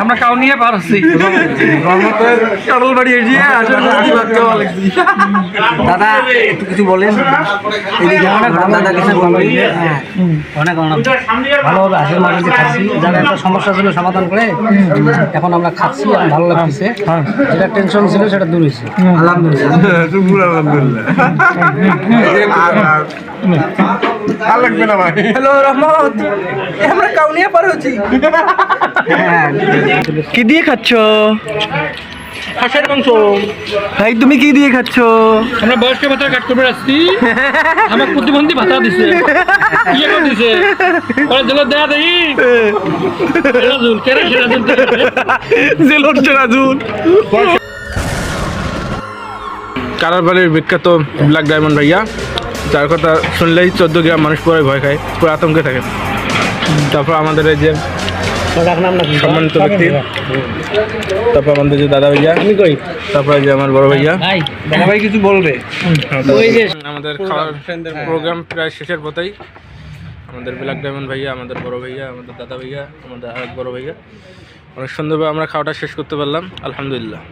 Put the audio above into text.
আমরা কাউ নিয়ে পারছি দাদা একটু কিছু বলেন। অনেক ভালোভাবে হাসির মাঝে খাচ্ছি, যার একটা সমস্যা ছিল সমাধান করে এখন আমরা খাচ্ছি, আর ভালো লাগতেছে। যেটা টেনশন ছিল সেটা দূর হয়েছে, আলহামদুলিল্লাহ। হ্যালো রহমত, আমরা কাউনিয়া পার হচ্ছি। কি দিয়ে খাচ্ছ? হাঁসের মাংস। ভাই তুমি কি দিয়ে খাচ্ছ? আমরা বয়স্ক ভাতা কাট করবে আসছি, আমার প্রতিবন্ধী ভাতা দিছে, ইয়ে করে দিছে, পরে জেলার দেয়া দেখি সেরাজুল কেরে সেরাজুল জেলর সেরাজুল। কারারবাড়ির বিখ্যাত ব্ল্যাক ডায়মন্ড ভাইয়া, যার কথা শুনলেই 14 গ্রাম মানুষ পরে ভয় খায়, পুরো আতঙ্কে থাকে। তারপর আমাদের এই যে সম্মানিত ব্যক্তি, তারপর আমাদের যে দাদা ভাইয়া, তারপরে যে আমার বড় ভাইয়া, ভাই কিছু বলবে? আমাদের খাওয়ার প্রোগ্রাম প্রায় শেষের পথেই। আমাদের ব্ল্যাক ডায়মন্ড ভাইয়া, আমাদের বড় ভাইয়া, আমাদের দাদা ভাইয়া, আমাদের আরেক বড় ভাইয়া, অনেক সুন্দরভাবে আমরা খাওয়াটা শেষ করতে পারলাম, আলহামদুলিল্লাহ।